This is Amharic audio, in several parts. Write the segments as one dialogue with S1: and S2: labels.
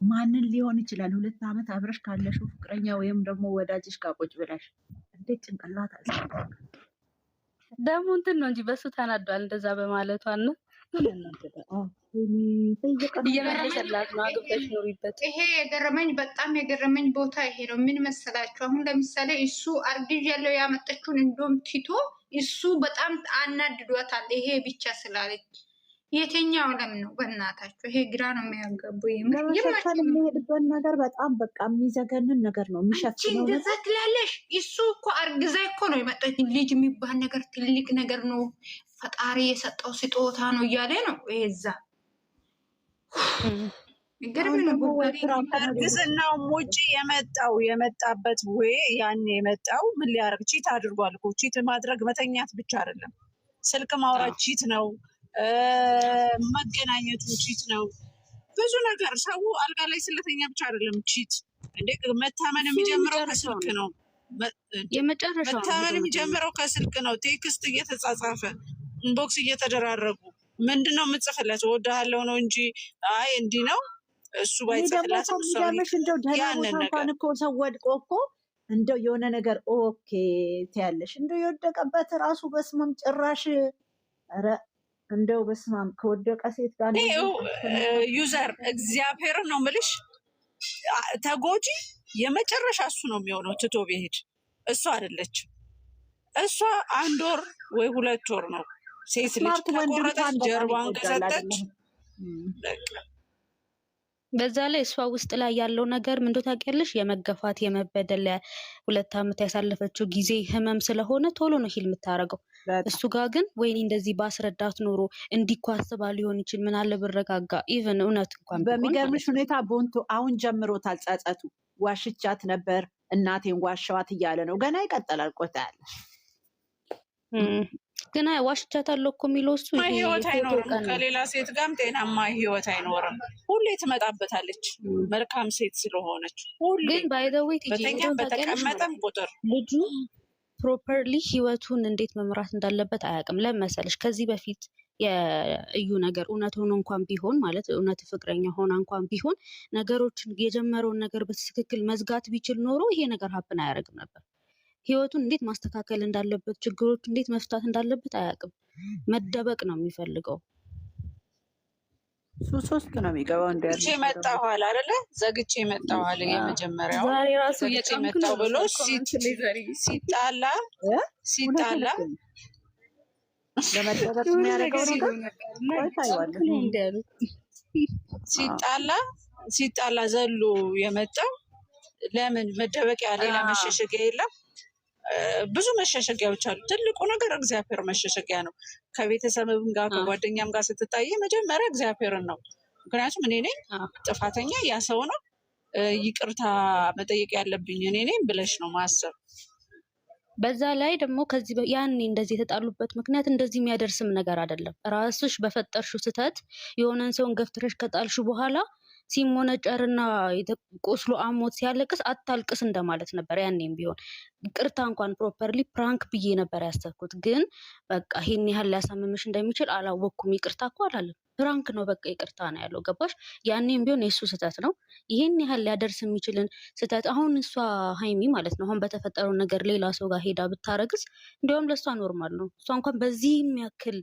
S1: ማንን ሊሆን ይችላል? 2 ዓመት አብረሽ ካለሽው ፍቅረኛ ወይም ደግሞ ወዳጅሽ ጋር ቁጭ ብለሽ እንዴት ጭንቅላት
S2: ደግሞ እንትን ነው እንጂ በሱ ተናዷል እንደዛ በማለቷ ነው እየመለሰላት ነው አግብተሽ ኖሪበት።
S3: ይሄ የገረመኝ በጣም የገረመኝ ቦታ ይሄ ነው። ምን መሰላችሁ? አሁን ለምሳሌ እሱ አርግዥ ያለው ያመጣችውን እንደውም ቲቶ እሱ በጣም አናድዷታል። ይሄ ብቻ ስላለች የትኛው ዓለም ነው በእናታችሁ? ይሄ ግራ ነው የሚያጋቡ።
S1: የሚሄድበት ነገር በጣም በቃ የሚዘገንን ነገር ነው የሚሸፍነው።
S3: እንደዛ ትላለሽ። እሱ እኮ አርግዛ እኮ ነው የመጣች። ልጅ የሚባል ነገር ትልቅ ነገር ነው፣ ፈጣሪ የሰጠው ስጦታ ነው እያለ ነው ይዛ
S4: እርግዝናው ውጭ የመጣበት ወይ ያን የመጣው ምን ሊያደርግ ቺት አድርጓል እኮ። ቺት ማድረግ መተኛት ብቻ አይደለም፣ ስልክ ማውራት ቺት ነው፣ መገናኘቱ ቺት ነው። ብዙ ነገር ሰው አልጋ ላይ ስለተኛ ብቻ አይደለም ቺት። እንዴ መታመን የሚጀምረው ከስልክ ነው። መታመን የሚጀምረው ከስልክ ነው። ቴክስት እየተጻጻፈ ኢንቦክስ እየተደራረጉ ምንድነው የምጽፍለት? እወድሃለሁ ነው እንጂ አይ እንዲህ ነው እሱ ባይጽፍላት ያንን ነገር
S1: እኮ ሰው ወድቆ እኮ እንደው የሆነ ነገር ኦኬ ትያለሽ። እንደው የወደቀበት ራሱ በስመም ጭራሽ ኧረ እንደው በስማም ከወደቀ ሴት ጋር
S4: ዩዘር እግዚአብሔርን ነው የምልሽ። ተጎጂ የመጨረሻ እሱ ነው የሚሆነው ትቶ ቢሄድ። እሱ አይደለችም። እሷ 1 ወር ወይ 2 ወር ነው ሴት ልጅ ከቆረጠች ጀርባን ከሰጠች
S2: በዛ ላይ እሷ ውስጥ ላይ ያለው ነገር ምን እንደው ታውቂያለሽ? የመገፋት የመበደል 2 ዓመት ያሳለፈችው ጊዜ ህመም ስለሆነ ቶሎ ነው ሂል የምታረገው። እሱ ጋር ግን ወይኔ እንደዚህ ባስረዳት ኖሮ እንዲኳስባ ሊሆን ይችል ምን አለ ብረጋጋ። ኢቭን እውነት እንኳን
S1: በሚገርምሽ ሁኔታ ቦንቶ አሁን ጀምሮታል ጸጸቱ። ዋሽቻት ነበር እናቴን ዋሻዋት እያለ ነው። ገና ይቀጥላል። ቆታል
S2: ግን ዋሽቻታለሁ እኮ የሚለው እሱ
S4: ህይወት አይኖርም። ከሌላ ሴት ጋርም ጤናማ ህይወት አይኖርም። ሁሌ ትመጣበታለች መልካም ሴት ስለሆነች። ሁሌ
S2: ግን ባይ ዘ ዌይ
S4: በተኛም በተቀመጠም ቁጥር
S2: ልጁ ፕሮፐርሊ ህይወቱን እንዴት መምራት እንዳለበት አያውቅም። ለመሰለሽ ከዚህ በፊት የእዩ ነገር እውነት ሆኖ እንኳን ቢሆን ማለት እውነት ፍቅረኛ ሆና እንኳን ቢሆን ነገሮችን የጀመረውን ነገር በትክክል መዝጋት ቢችል ኖሮ ይሄ ነገር ሀፕን አያደርግም ነበር። ህይወቱን እንዴት ማስተካከል እንዳለበት ችግሮች እንዴት መፍታት እንዳለበት አያውቅም። መደበቅ ነው የሚፈልገው።
S1: ሶስት ነው የሚገባው።
S4: ዘግቼ መጣኋል አይደለ? ዘግቼ መጣኋል። የመጀመሪያው ዛሬ ራሱ እየጨመጣው ብሎ ሲጣላ
S1: ለመደበቅ የሚያደርገው ነገር
S4: ሲጣላ ዘሎ የመጣው ለምን መደበቂያ ሌላ መሸሸጊያ የለም? ብዙ መሸሸጊያዎች አሉ። ትልቁ ነገር እግዚአብሔር መሸሸጊያ ነው። ከቤተሰብም ጋር ከጓደኛም ጋር ስትታይ መጀመሪያ እግዚአብሔርን ነው። ምክንያቱም እኔ ነኝ ጥፋተኛ፣ ያ ሰው ነው ይቅርታ መጠየቅ ያለብኝ እኔ ነኝ ብለሽ ነው ማሰብ።
S2: በዛ ላይ ደግሞ ከዚህ ያኔ እንደዚህ የተጣሉበት ምክንያት እንደዚህ የሚያደርስም ነገር አይደለም። ራስሽ በፈጠርሽው ስህተት የሆነን ሰውን ገፍትረሽ ከጣልሽ በኋላ ሲሞነጨርና ቆስሎ አሞት ሲያለቅስ አታልቅስ እንደማለት ነበር። ያኔም ቢሆን ይቅርታ እንኳን ፕሮፐርሊ ፕራንክ ብዬ ነበር ያሰብኩት፣ ግን በቃ ይሄን ያህል ሊያሳምምሽ እንደሚችል አላወቅኩም። ይቅርታ እኮ አላለም፣ ፕራንክ ነው በቃ ይቅርታ ነው ያለው። ገባሽ? ያኔም ቢሆን የእሱ ስህተት ነው። ይሄን ያህል ሊያደርስ የሚችልን ስህተት አሁን እሷ ሀይሚ ማለት ነው አሁን በተፈጠረው ነገር ሌላ ሰው ጋር ሄዳ ብታረግስ እንዲያውም ለእሷ ኖርማል ነው። እሷ እንኳን በዚህ የሚያክል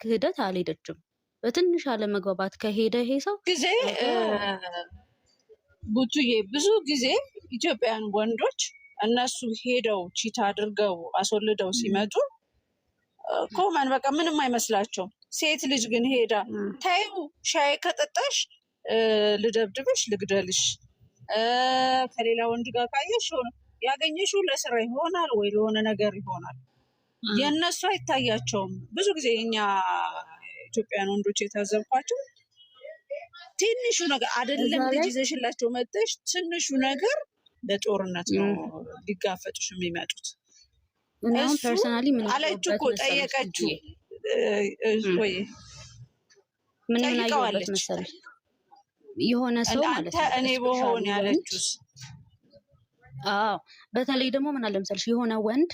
S2: ክህደት አልሄደችም። በትንሽ አለመግባባት ከሄደ ይሄ ሰው
S4: ጊዜ ቡቱዬ ብዙ ጊዜ ኢትዮጵያን ወንዶች እነሱ ሄደው ቺታ አድርገው አስወልደው ሲመጡ ኮመን በቃ ምንም አይመስላቸውም። ሴት ልጅ ግን ሄዳ ታዩ ሻይ ከጠጣሽ ልደብድብሽ፣ ልግደልሽ፣ ከሌላ ወንድ ጋር ካየሽ ያገኘሽው ለስራ ይሆናል ወይ ለሆነ ነገር ይሆናል። የእነሱ አይታያቸውም። ብዙ ጊዜ እኛ ኢትዮጵያን ወንዶች የታዘብኳቸው ትንሹ ነገር አይደለም ልጅ ይዘሽላቸው መጥተሽ ትንሹ ነገር ለጦርነት ነው ሊጋፈጡሽ የሚመጡት።
S2: እኔም ፐርሰናሊ ምን
S4: አለችው እኮ ጠየቀችው ወይ
S2: ምን ያያለች መሰለሽ የሆነ ሰው ማለት ነው
S4: እኔ በሆነ ያለችውስ።
S2: በተለይ ደግሞ ምን አለ መሰለሽ የሆነ ወንድ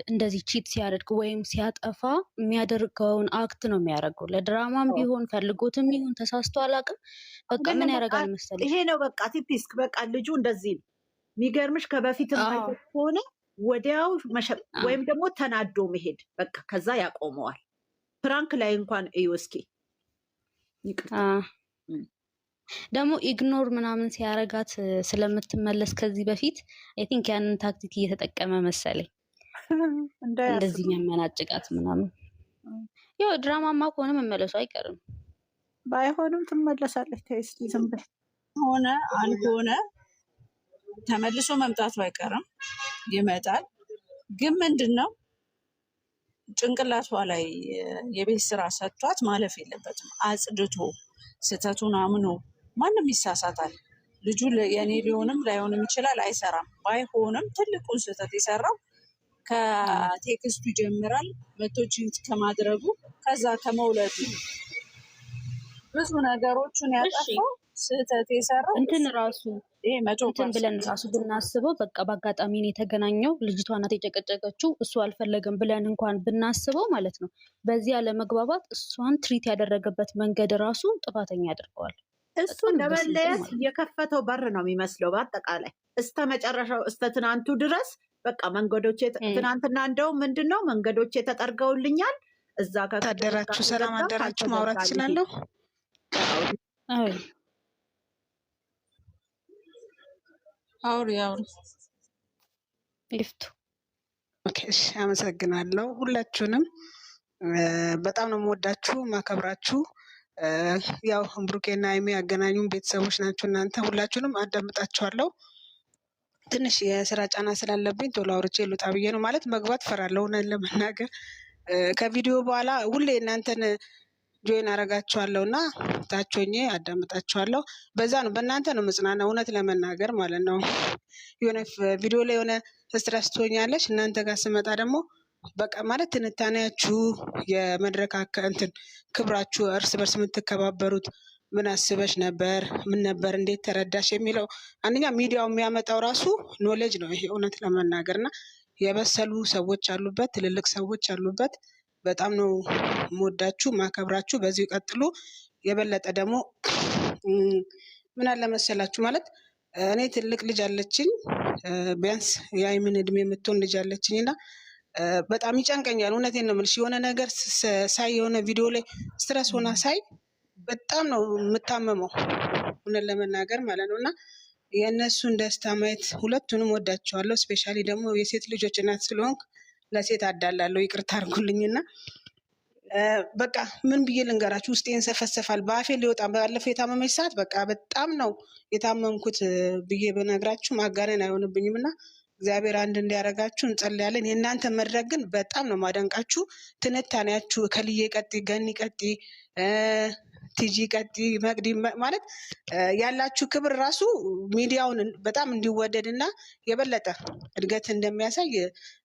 S2: እንደዚህ ቺት ሲያደርግ ወይም ሲያጠፋ የሚያደርገውን አክት ነው የሚያደርገው። ለድራማም ቢሆን ፈልጎትም ይሁን ተሳስቶ አላውቅም። በቃ ምን ያደርጋል መሰለሽ፣
S1: ይሄ ነው በቃ ቲፒስክ። በቃ ልጁ እንደዚህ ነው የሚገርምሽ። ከበፊትም አይነት ከሆነ ወዲያው ወይም ደግሞ ተናዶ መሄድ በቃ ከዛ ያቆመዋል። ፕራንክ ላይ እንኳን እዩ እስኪ።
S2: ደግሞ ኢግኖር ምናምን ሲያረጋት ስለምትመለስ ከዚህ በፊት አይ ቲንክ ያንን ታክቲክ እየተጠቀመ መሰለኝ እንደዚህ የሚያመናጭቃት ምናምን። ያው ድራማማ ከሆነ መመለሱ አይቀርም።
S1: ባይሆንም ትመለሳለች። ተይስቲ ዝም በይ።
S4: ሆነ አልሆነ ተመልሶ መምጣቱ አይቀርም፣ ይመጣል። ግን ምንድነው ጭንቅላቷ ላይ የቤት ስራ ሰጥቷት ማለፍ የለበትም። አጽድቶ ስህተቱን አምኖ፣ ማንም ይሳሳታል። ልጁ የኔ ሊሆንም ላይሆንም ይችላል፣ አይሰራም። ባይሆንም ትልቁን ስህተት የሰራው ከቴክስቱ ይጀምራል፣ መቶችን ከማድረጉ፣ ከዛ ከመውለዱ ብዙ ነገሮችን ያጠፋው ስህተት የሰራው
S2: እንትን ራሱ እንትን ብለን ራሱ ብናስበው በቃ በአጋጣሚ ነው የተገናኘው፣ ልጅቷ ናት የጨቀጨቀችው፣ እሱ አልፈለገም ብለን እንኳን ብናስበው ማለት ነው። በዚህ አለመግባባት እሷን ትሪት ያደረገበት መንገድ ራሱ ጥፋተኛ ያደርገዋል።
S1: እሱ ለመለየት የከፈተው በር ነው የሚመስለው። በአጠቃላይ እስተ መጨረሻው እስተ ትናንቱ ድረስ በቃ መንገዶቼ ትናንትና እንደው ምንድነው መንገዶቼ ተጠርገውልኛል። እዛ
S5: ታደራችሁ፣ ሰላም አደራችሁ። ማውራት እችላለሁ?
S4: አውሪ
S2: ሊፍቱ።
S5: ኦኬ፣ እሺ፣ አመሰግናለሁ ሁላችሁንም። በጣም ነው የምወዳችሁ ማከብራችሁ። ያው ብሩኬና ሀይሚ ያገናኙን ቤተሰቦች ናችሁ እናንተ። ሁላችሁንም አዳምጣችኋለሁ። ትንሽ የስራ ጫና ስላለብኝ ቶሎ አውርቼ ልውጣ ብዬ ነው። ማለት መግባት ፈራለሁ እውነት ለመናገር ከቪዲዮ በኋላ ሁሌ እናንተን ጆይን አረጋችኋለሁ እና ታቾኜ አዳምጣችኋለሁ። በዛ ነው በእናንተ ነው መጽናና እውነት ለመናገር ማለት ነው። የሆነ ቪዲዮ ላይ የሆነ ስትረስ ትሆኛለሽ። እናንተ ጋር ስመጣ ደግሞ በቃ ማለት ትንታኔያችሁ የመድረክ እንትን ክብራችሁ፣ እርስ በርስ የምትከባበሩት ምን አስበሽ ነበር፣ ምን ነበር፣ እንዴት ተረዳሽ የሚለው አንደኛ ሚዲያው የሚያመጣው ራሱ ኖሌጅ ነው ይሄ እውነት ለመናገር እና የበሰሉ ሰዎች አሉበት፣ ትልልቅ ሰዎች አሉበት። በጣም ነው የምወዳችሁ ማከብራችሁ። በዚሁ ቀጥሉ። የበለጠ ደግሞ ምን አለ መሰላችሁ ማለት እኔ ትልቅ ልጅ አለችኝ፣ ቢያንስ የሀይሚን እድሜ የምትሆን ልጅ አለችኝ እና በጣም ይጨንቀኛል። እውነቴን ነው የምልሽ። የሆነ ነገር ሳይ የሆነ ቪዲዮ ላይ ስትረስ ሆና ሳይ በጣም ነው የምታመመው እውነት ለመናገር ማለት ነው እና የእነሱን ደስታ ማየት ሁለቱንም ወዳቸዋለሁ። ስፔሻሊ ደግሞ የሴት ልጆች እናት ስለሆንኩ ለሴት አዳላለሁ፣ ይቅርታ አድርጉልኝና በቃ ምን ብዬ ልንገራችሁ፣ ውስጤን ሰፈሰፋል። በአፌ ሊወጣ ባለፈው የታመመች ሰዓት በቃ በጣም ነው የታመምኩት ብዬ በነግራችሁ ማጋነን አይሆንብኝም እና እግዚአብሔር አንድ እንዲያደርጋችሁ እንጸልያለን። የእናንተ መድረክ ግን በጣም ነው ማደንቃችሁ። ትንታኔያችሁ ከልዬ ቀጢ፣ ገኒ ቀጢ፣ ቲጂ ቀጢ፣ መቅዲ ማለት ያላችሁ ክብር ራሱ ሚዲያውን በጣም እንዲወደድ እና የበለጠ እድገት እንደሚያሳይ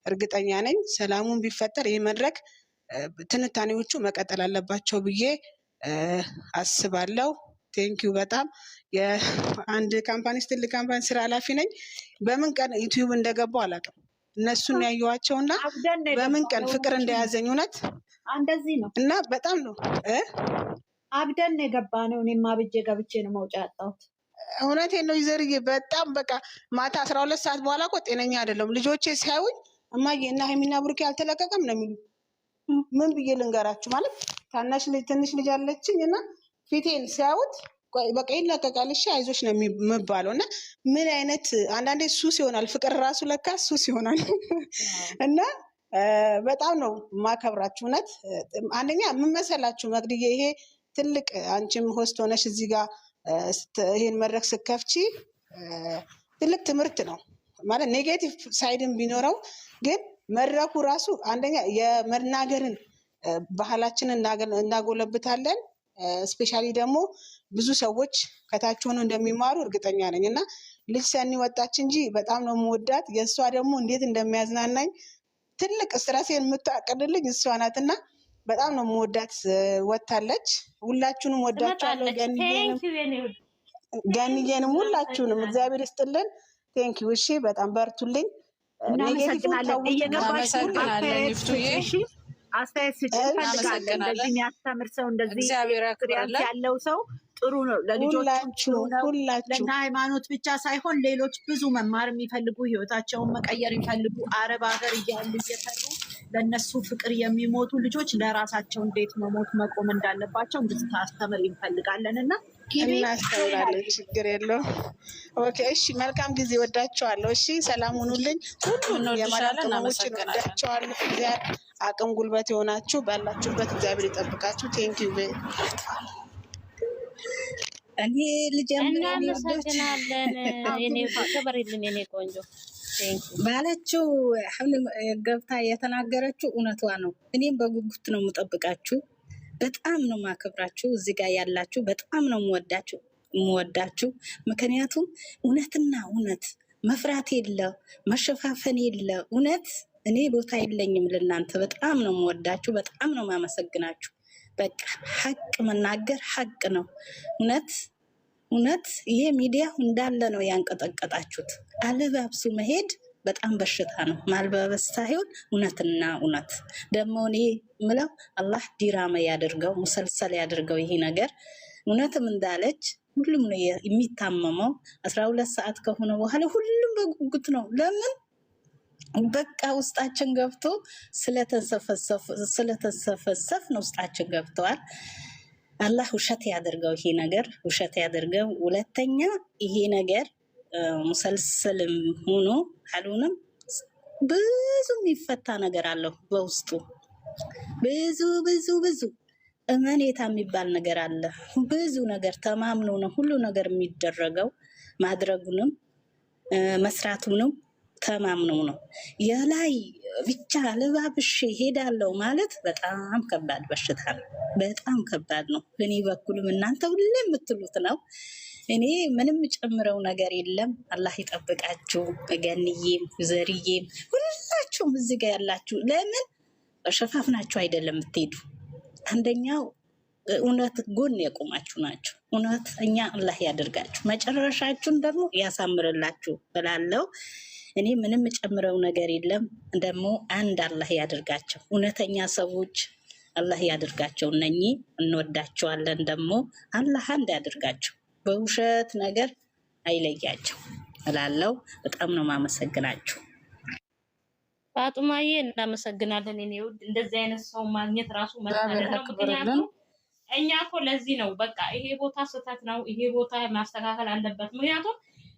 S5: እርግጠኛ ነኝ። ሰላሙን ቢፈጠር ይህ መድረክ ትንታኔዎቹ መቀጠል አለባቸው ብዬ አስባለሁ። ቴንኪዩ በጣም የአንድ ካምፓኒ ትልቅ ካምፓኒ ስራ ኃላፊ ነኝ። በምን ቀን ዩቲዩብ እንደገባው አላውቅም። እነሱን ያየኋቸውና በምን ቀን ፍቅር እንደያዘኝ እውነት
S1: እንደዚህ ነው
S5: እና በጣም ነው
S1: አብደን የገባ ነው። እኔም አብጄ ገብቼ ነው መውጫ ያጣሁት።
S5: እውነቴን ነው ይዘርዬ። በጣም በቃ ማታ 12 ሰዓት በኋላ እኮ ጤነኛ አይደለም። ልጆቼ ሲያዩኝ እማዬ እና ሀይሚና ብሩኬ አልተለቀቀም ነው የሚሉ። ምን ብዬ ልንገራችሁ ማለት ትንሽ ልጅ አለችኝ እና ፊቴን ሲያዩት በቃ ይለቀቃል፣ እሺ አይዞሽ ነው የሚባለው። እና ምን አይነት አንዳንዴ ሱስ ይሆናል ፍቅር ራሱ ለካ ሱስ ይሆናል። እና በጣም ነው ማከብራችሁ እውነት። አንደኛ ምን መሰላችሁ መቅድዬ፣ ይሄ ትልቅ አንቺም ሆስት ሆነሽ እዚህ ጋር ይሄን መድረክ ስከፍቺ ትልቅ ትምህርት ነው ማለት ኔጌቲቭ ሳይድን ቢኖረው ግን መድረኩ ራሱ አንደኛ የመናገርን ባህላችንን እናጎለብታለን። ስፔሻሊ ደግሞ ብዙ ሰዎች ከታች ሆነው እንደሚማሩ እርግጠኛ ነኝ እና ልጅ ሰኒ ወጣች እንጂ በጣም ነው የምወዳት። የእሷ ደግሞ እንዴት እንደሚያዝናናኝ ትልቅ ስትረሴን የምታቀልልኝ እሷ ናት እና በጣም ነው የምወዳት። ወታለች። ሁላችሁንም ወዳችኋለሁ። ገንዬንም ሁላችሁንም እግዚአብሔር ይስጥልን። ቴንኪው። እሺ በጣም በርቱልኝ።
S1: እናመሰግናለን። እየገባሽ አስተያየት ስጪ እንፈልጋለን። እንደዚህ የሚያስተምር ሰው እንደዚህ ኤክስፒሪየንስ ያለው ሰው ጥሩ ነው ለልጆቹ ነው። ለእነ ሃይማኖት ብቻ ሳይሆን ሌሎች ብዙ መማር የሚፈልጉ ህይወታቸውን መቀየር የሚፈልጉ አረብ ሀገር እያሉ እየሰሩ ለእነሱ ፍቅር የሚሞቱ ልጆች ለራሳቸው እንዴት መሞት መቆም እንዳለባቸው እንድታስተምር እንፈልጋለን እና
S5: እናስተውላለን። ችግር የለውም። ኦኬ እሺ፣ መልካም ጊዜ። ወዳቸዋለሁ። እሺ፣ ሰላም ሁኑልኝ። ሁሉም የማላቀሞችን ወዳቸዋለሁ። እግዚአብሔር አቅም ጉልበት የሆናችሁ ባላችሁበት እግዚአብሔር ይጠብቃችሁ። ቴንኪዩ።
S6: እኔ ልጀምር።
S2: እናመሰግናለን። የኔ ከበሬልን የኔ ቆንጆ
S6: ባለችው አሁን ገብታ የተናገረችው እውነቷ ነው። እኔም በጉጉት ነው የምጠብቃችሁ። በጣም ነው ማከብራችሁ። እዚህ ጋር ያላችሁ በጣም ነው የምወዳችሁ። ምክንያቱም እውነትና እውነት መፍራት የለ መሸፋፈን የለ። እውነት እኔ ቦታ የለኝም ለእናንተ። በጣም ነው የምወዳችሁ። በጣም ነው ማመሰግናችሁ። በቃ ሀቅ መናገር ሀቅ ነው። እውነት ይሄ ሚዲያ እንዳለ ነው ያንቀጠቀጣችሁት። አለባብሱ መሄድ በጣም በሽታ ነው። ማልበበስ ሳይሆን እውነትና እውነት ደግሞ እኔ ምለው አላህ ዲራማ ያደርገው ሙሰልሰል ያደርገው። ይሄ ነገር እውነትም እንዳለች ሁሉም ነው የሚታመመው። 12 ሰዓት ከሆነ በኋላ ሁሉም በጉጉት ነው። ለምን በቃ ውስጣችን ገብቶ ስለተሰፈሰፍ ነው ውስጣችን ገብተዋል። አላህ ውሸት ያደርገው። ይሄ ነገር ውሸት ያደርገው። ሁለተኛ ይሄ ነገር ሙሰልሰልም ሆኖ አሉንም ብዙ የሚፈታ ነገር አለው በውስጡ። ብዙ እመኔታ የሚባል ነገር አለ። ብዙ ነገር ተማምኖ ነው ሁሉ ነገር የሚደረገው። ማድረጉንም መስራቱንም ተማምኖ ነው። የላይ ብቻ ለባብሽ ሄዳለው ማለት በጣም ከባድ በሽታ ነው። በጣም ከባድ ነው። በእኔ በኩልም እናንተ ሁሌ የምትሉት ነው። እኔ ምንም ጨምረው ነገር የለም። አላህ ይጠብቃችሁ። ገንዬም ዘርዬም ሁላችሁም እዚህ ጋር ያላችሁ ለምን ሸፋፍናችሁ አይደለም የምትሄዱ። አንደኛው እውነት ጎን የቆማችሁ ናቸው። እውነተኛ አላህ ያደርጋችሁ፣ መጨረሻችሁን ደግሞ ያሳምርላችሁ ብላለው። እኔ ምንም ጨምረው ነገር የለም። ደግሞ አንድ አላህ ያደርጋቸው። እውነተኛ ሰዎች አላህ ያደርጋቸው። እነኚህ እንወዳቸዋለን። ደግሞ አላህ አንድ ያደርጋቸው። በውሸት ነገር አይለያቸው እላለሁ። በጣም ነው ማመሰግናችሁ።
S2: ፋጡማዬ እናመሰግናለን። እኔ ውድ እንደዚህ አይነት ሰው ማግኘት ራሱ መታደል ነው። ምክንያቱም እኛ እኮ ለዚህ ነው በቃ ይሄ ቦታ ስህተት ነው፣ ይሄ ቦታ ማስተካከል አለበት። ምክንያቱም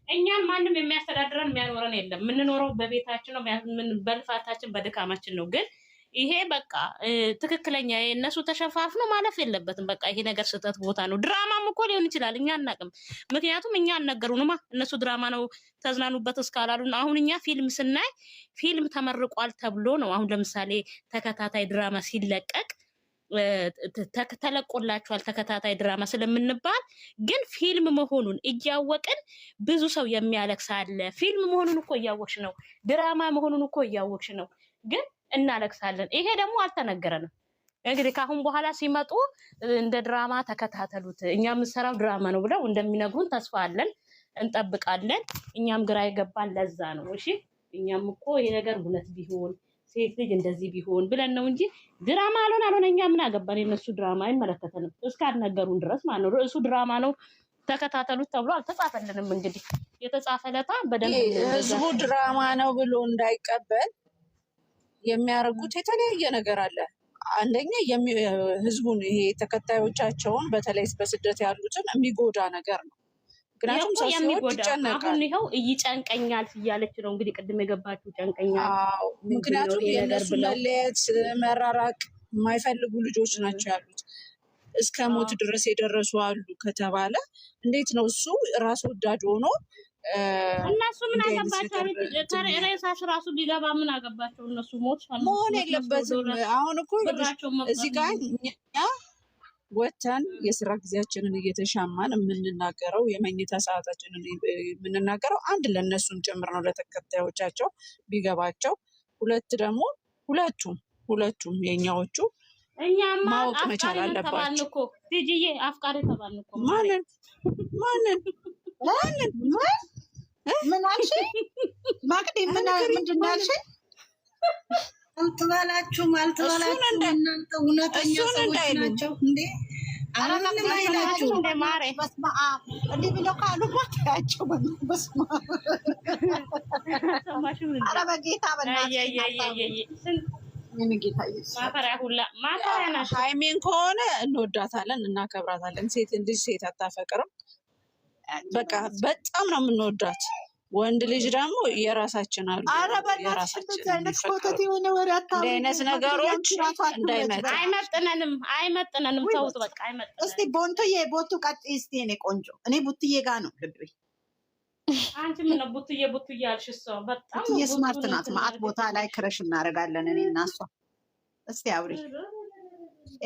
S2: እኛን ማንም የሚያስተዳድረን የሚያኖረን የለም። የምንኖረው በቤታችን ነው፣ በልፋታችን በድካማችን ነው። ግን ይሄ በቃ ትክክለኛ የእነሱ ተሸፋፍኖ ማለፍ የለበትም። በቃ ይሄ ነገር ስህተት ቦታ ነው። ድራማም እኮ ሊሆን ይችላል፣ እኛ አናውቅም። ምክንያቱም እኛ አልነገሩንማ። እነሱ ድራማ ነው ተዝናኑበት እስካላሉን። አሁን እኛ ፊልም ስናይ ፊልም ተመርቋል ተብሎ ነው። አሁን ለምሳሌ ተከታታይ ድራማ ሲለቀቅ ተለቆላችኋል ተከታታይ ድራማ ስለምንባል፣ ግን ፊልም መሆኑን እያወቅን ብዙ ሰው የሚያለቅስ አለ። ፊልም መሆኑን እኮ እያወቅሽ ነው፣ ድራማ መሆኑን እኮ እያወቅሽ ነው፣ ግን እናለቅሳለን። ይሄ ደግሞ አልተነገረንም። እንግዲህ ከአሁን በኋላ ሲመጡ እንደ ድራማ ተከታተሉት፣ እኛ የምንሰራው ድራማ ነው ብለው እንደሚነግሩን ተስፋ አለን፣ እንጠብቃለን። እኛም ግራ የገባን ለዛ ነው። እሺ እኛም እኮ ይሄ ነገር እውነት ቢሆን ሴት ልጅ እንደዚህ ቢሆን ብለን ነው እንጂ ድራማ አልሆነ እኛ ምን አገባን? የነሱ ድራማ አይመለከተንም እስካልነገሩን ድረስ ማለት ነው። ርዕሱ ድራማ ነው ተከታተሉት ተብሎ አልተጻፈልንም። እንግዲህ የተጻፈለታ በደንብ
S4: ህዝቡ ድራማ ነው ብሎ እንዳይቀበል የሚያደርጉት የተለያየ ነገር አለ። አንደኛ ህዝቡን ይሄ ተከታዮቻቸውን በተለይ በስደት ያሉትን የሚጎዳ ነገር ነው። ምክንያቱም ሰው ሲወድ ይጨነቃል።
S2: አሁን ይኸው ይጨንቀኛል እያለች ነው እንግዲህ ቅድም የገባችው ጨንቀኛል።
S4: ምክንያቱም የእነሱ መለየት መራራቅ የማይፈልጉ ልጆች ናቸው ያሉት። እስከ ሞት ድረስ የደረሱ አሉ ከተባለ እንዴት ነው እሱ ራስ ወዳድ ሆኖ
S2: እነሱ ምን አገባቸው? ሬሳሽ ራሱ ቢገባ ምን አገባቸው? እነሱ ሞት
S4: መሆን የለበትም። አሁን እኮ እዚህ ጋር እኛ ወተን የስራ ጊዜያችንን እየተሻማን የምንናገረው የመኝታ ሰዓታችንን የምንናገረው አንድ ለእነሱን ጭምር ነው፣ ለተከታዮቻቸው ቢገባቸው። ሁለት ደግሞ ሁለቱም የኛዎቹ ማወቅ መቻል አለባቸው።
S2: ቲጂዬ አፍቃሪ ተባልን እኮ
S4: ማንን
S1: ምን አልሽ? ማቅዲ ምንድን ነው ያልሽኝ?
S6: አልትባላችሁም እናንተ እውነተኛ ሰዎች ናቸው እንዴ? አሁንም አይላችሁ
S1: እንደ ማሬ በስመ አብ እንዲህ ብለው ካሉ ማታያቸው በስመ አብ። ኧረ በጌታ
S4: ሃይሜን ከሆነ እንወዳታለን፣ እናከብራታለን። ሴት ልጅ ሴት አታፈቅርም። በቃ በጣም ነው የምንወዳት። ወንድ ልጅ ደግሞ የራሳችን አሉ። አይነት ነገሮች እንዳይመጣ
S2: አይመጥነንም። ተውት በቃ አይመጥነንም።
S1: እስቲ ቦንቶዬ ቦቱ ቀጥይ እስቲ የኔ ቆንጆ። እኔ ቡትዬ ጋር ነው ልቤ።
S2: አንቺ ምን ነው ቡትዬ አልሽ? እሷ በጣም
S1: ስማርት ናት። ማአት ቦታ ላይ ክረሽ እናደርጋለን እኔ እና እሷ። እስቲ አውሪ።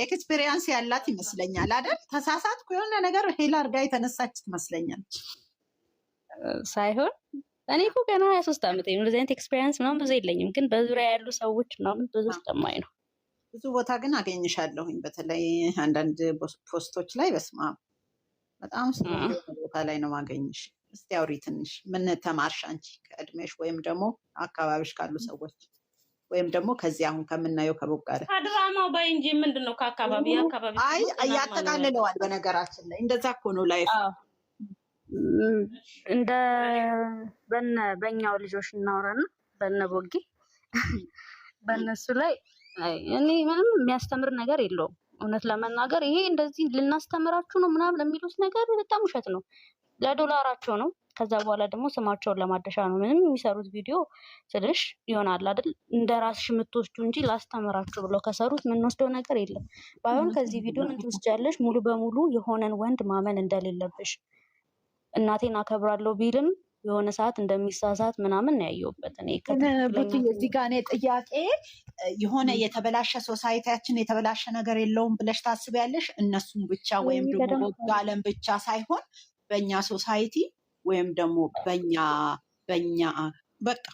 S1: ኤክስፔሪየንስ ያላት ይመስለኛል አይደል? ተሳሳትኩ? የሆነ ነገር ሄላ አድርጋ የተነሳች ትመስለኛል
S2: ሳይሆን እኔ እኮ ገና 23 ዓመት ነው። እንደዚህ አይነት ኤክስፔሪየንስ ምናምን ብዙ የለኝም፣ ግን በዙሪያ ያሉ ሰዎች ምናምን ብዙ ስለማይ ነው።
S1: ብዙ ቦታ ግን አገኝሻለሁኝ፣ በተለይ አንዳንድ ፖስቶች ላይ በስማ በጣም ቦታ ላይ ነው ማገኝሽ። እስቲ አውሪ ትንሽ። ምን ተማርሽ አንቺ ከእድሜሽ ወይም ደግሞ አካባቢሽ ካሉ ሰዎች ወይም ደግሞ ከዚህ አሁን ከምናየው ከቦጋለ
S2: ከድራማው ባይ እንጂ ምንድነው ከአካባቢ
S1: አይ ያጠቃልለዋል። በነገራችን ላይ እንደዛ እኮ ነው ላይፍ።
S2: እንደ በእኛው ልጆች እናውራና በነ ቦጌ በእነሱ ላይ እኔ ምንም የሚያስተምር ነገር የለውም። እውነት ለመናገር ይሄ እንደዚህ ልናስተምራችሁ ነው ምናምን የሚሉት ነገር በጣም ውሸት ነው። ለዶላራቸው ነው። ከዛ በኋላ ደግሞ ስማቸውን ለማደሻ ነው። ምንም የሚሰሩት ቪዲዮ ትንሽ ይሆናል አይደል? እንደ ራስሽ የምትወስዱ እንጂ ላስተምራችሁ ብለው ከሰሩት የምንወስደው ነገር የለም። ባይሆን ከዚህ ቪዲዮ እንትወስጃለሽ ሙሉ በሙሉ የሆነን ወንድ ማመን እንደሌለብሽ። እናቴን አከብራለሁ ቢልም የሆነ ሰዓት እንደሚሳሳት ምናምን ነው ያየሁበት። እኔ
S1: እዚህ ጋር እኔ ጥያቄ የሆነ የተበላሸ ሶሳይቲያችን የተበላሸ ነገር የለውም ብለሽ ታስቢያለሽ? እነሱም ብቻ ወይም ደግሞ በዓለም ብቻ ሳይሆን በእኛ ሶሳይቲ ወይም ደግሞ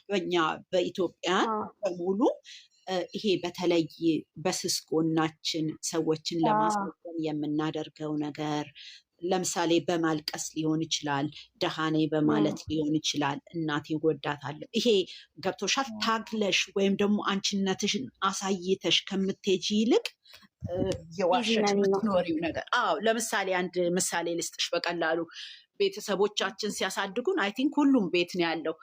S1: በእኛ በኢትዮጵያን በሙሉ ይሄ በተለይ በስስ ጎናችን ሰዎችን ለማስወገን የምናደርገው ነገር ለምሳሌ በማልቀስ ሊሆን ይችላል፣ ደሃኔ በማለት ሊሆን ይችላል፣ እናቴ ወዳታለሁ። ይሄ ገብቶሻል? ታግለሽ ወይም ደግሞ አንቺነትሽን አሳይተሽ ከምትሄጂ ይልቅ የዋሸሽ የምትኖሪው ነገር። አዎ ለምሳሌ አንድ ምሳሌ ልስጥሽ በቀላሉ። ቤተሰቦቻችን ሲያሳድጉን አይ ቲንክ ሁሉም ቤት ነው ያለው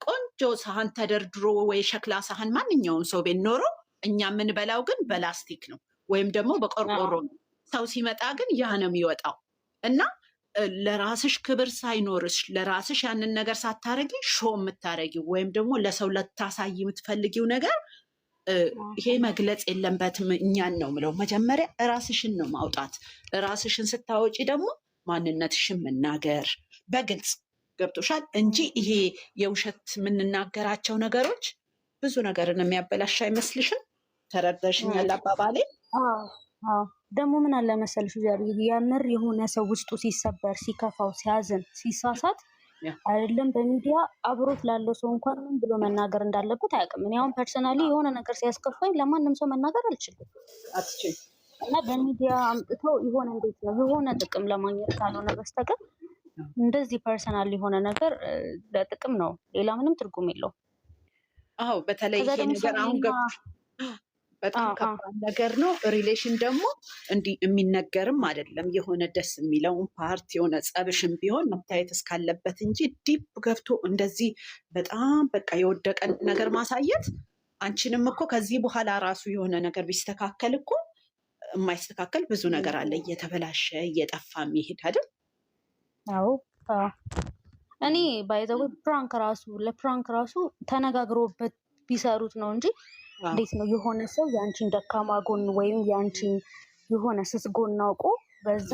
S1: ቆንጆ ሳህን ተደርድሮ ወይ ሸክላ ሳህን ማንኛውም ሰው ቤት ኖሮ እኛ የምንበላው ግን በላስቲክ ነው ወይም ደግሞ በቆርቆሮ ነው። ሰው ሲመጣ ግን ያ ነው የሚወጣው። እና ለራስሽ ክብር ሳይኖርሽ ለራስሽ ያንን ነገር ሳታረጊ ሾ የምታረጊው ወይም ደግሞ ለሰው ለታሳይ የምትፈልጊው ነገር ይሄ መግለጽ የለበትም። እኛን ነው ምለው መጀመሪያ ራስሽን ነው ማውጣት። ራስሽን ስታወጪ ደግሞ ማንነትሽን መናገር በግልጽ ገብቶሻል እንጂ ይሄ የውሸት የምንናገራቸው ነገሮች ብዙ ነገርን የሚያበላሽ አይመስልሽም? ተረዳሽኛል አባባሌ?
S2: ደግሞ ምን አለ መሰልሽ የምር የሆነ ሰው ውስጡ ሲሰበር፣ ሲከፋው፣ ሲያዝን፣ ሲሳሳት አይደለም በሚዲያ አብሮት ላለው ሰው እንኳን ምን ብሎ መናገር እንዳለበት አያውቅም። እኔ አሁን ፐርሰናሊ የሆነ ነገር ሲያስከፋኝ ለማንም ሰው መናገር አልችልም። እና በሚዲያ አምጥተው የሆነ እንዴት ነው የሆነ ጥቅም ለማግኘት ካልሆነ በስተቀር እንደዚህ ፐርሰናል የሆነ ነገር ለጥቅም ነው፣ ሌላ ምንም ትርጉም የለውም።
S1: አዎ በተለይ ይሄ ነገር አሁን በጣም ከባድ ነገር ነው። ሪሌሽን ደግሞ እንዲህ የሚነገርም አይደለም። የሆነ ደስ የሚለውን ፓርት የሆነ ጸብሽም ቢሆን መታየት እስካለበት እንጂ ዲፕ ገብቶ እንደዚህ በጣም በቃ የወደቀን ነገር ማሳየት አንቺንም እኮ ከዚህ በኋላ ራሱ የሆነ ነገር ቢስተካከል እኮ የማይስተካከል ብዙ ነገር አለ፣ እየተበላሸ እየጠፋ የሚሄድ አይደል?
S2: አዎ እኔ ባይዘው ለፕራንክ ራሱ ተነጋግሮበት ቢሰሩት ነው እንጂ እንዴት ነው የሆነ ሰው የአንቺን ደካማ ጎን ወይም የአንቺን የሆነ ስስ ጎን አውቆ በዛ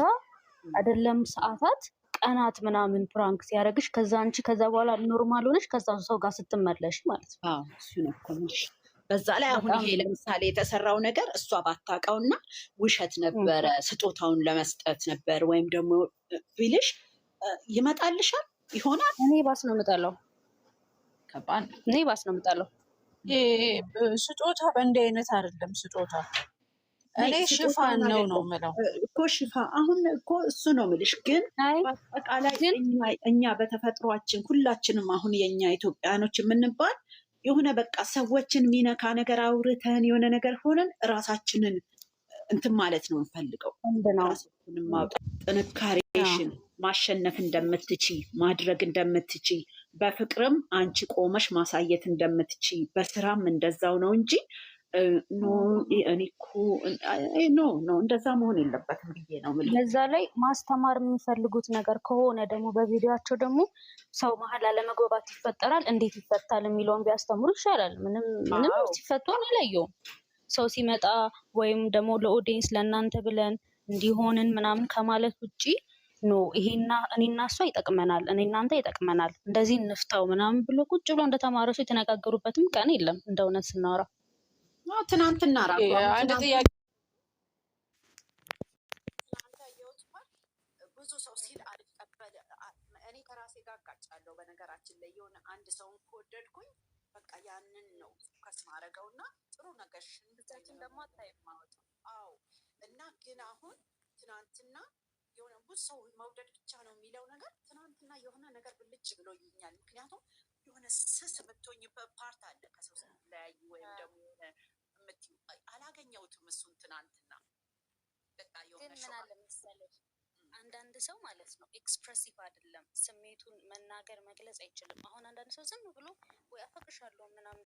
S2: አይደለም ሰዓታት ቀናት ምናምን ፕራንክ ሲያደርግሽ ከዛ አንቺ ከዛ በኋላ ኖርማል ሆነሽ ከዛ ሰው ጋር ስትመለሽ ማለት ነው።
S1: አዎ እሱ ነው እኮ የምልሽ። በዛ ላይ አሁን ይሄ ለምሳሌ የተሰራው ነገር እሷ ባታውቀውና ውሸት ነበረ ስጦታውን ለመስጠት ነበር ወይም ደግሞ ቢልሽ ይመጣልሻል ይሆናል።
S2: እኔ ባስ ነው የምጠላው።
S1: ከባድ ነው።
S2: እኔ ባስ ነው የምጠላው።
S4: ስጦታ በእንዲህ አይነት አይደለም። ስጦታ እኔ ሽፋን ነው የምለው
S1: እኮ አሁን እኮ እሱ ነው የምልሽ። ግን በአጠቃላይ እኛ በተፈጥሯችን ሁላችንም አሁን የኛ ኢትዮጵያኖች የምንባል የሆነ በቃ ሰዎችን የሚነካ ነገር አውርተን የሆነ ነገር ሆነን ራሳችንን እንትን ማለት ነው እንፈልገው። ራሳችንን ማውጣት፣ ጥንካሬሽን ማሸነፍ እንደምትቺ ማድረግ እንደምትቺ በፍቅርም አንቺ ቆመሽ ማሳየት እንደምትቺ በስራም እንደዛው ነው እንጂ ኖ እንደዛ መሆን የለበትም ብዬ ነው የምልህ።
S2: በዛ ላይ ማስተማር የሚፈልጉት ነገር ከሆነ ደግሞ በቪዲዮቸው ደግሞ ሰው መሀል አለመግባባት ይፈጠራል፣ እንዴት ይፈታል የሚለውን ቢያስተምሩ ይሻላል። ምንም ሲፈቱ አላየውም። ሰው ሲመጣ ወይም ደግሞ ለኦዲየንስ ለእናንተ ብለን እንዲሆንን ምናምን ከማለት ውጭ ይሄና እኔና እሷ ይጠቅመናል፣ እኔ እናንተ ይጠቅመናል፣ እንደዚህ እንፍታው ምናምን ብሎ ቁጭ ብሎ እንደተማረ ሰው የተነጋገሩበትም ቀን የለም። እንደ እውነት ስናወራ
S1: ትናንትና
S4: አንድ ጥያቄ
S1: ብዙ ሰው ሲል አልቀበል። እኔ ከራሴ ጋር አጋጫለሁ። በነገራችን ላይ የሆነ አንድ ሰውን ከወደድኩኝ በቃ ያንን ነው ፎከስ ማድረገው እና ጥሩ ነገር ሽንብታችን ደግሞ አታይማወጥ። አዎ። እና ግን አሁን ትናንትና የሆነ ብዙ ሰው መውደድ ብቻ ነው የሚለው ነገር ትናንትና የሆነ ነገር ብልጭ ብሎ ይኛል። ምክንያቱም የሆነ ስስ የምትሆኝበት ፓርት አለ ከሰው ስትለያይ ወይም ደግሞ የምትይው አላገኘሁትም እሱን ትናንትና። በቃ የሆነ ምን አለ መሰለሽ አንዳንድ ሰው ማለት ነው ኤክስፕሬሲቭ አይደለም፣ ስሜቱን መናገር መግለጽ አይችልም። አሁን አንዳንድ ሰው ዝም ብሎ ወይ አፈቅርሻለሁ ምናምን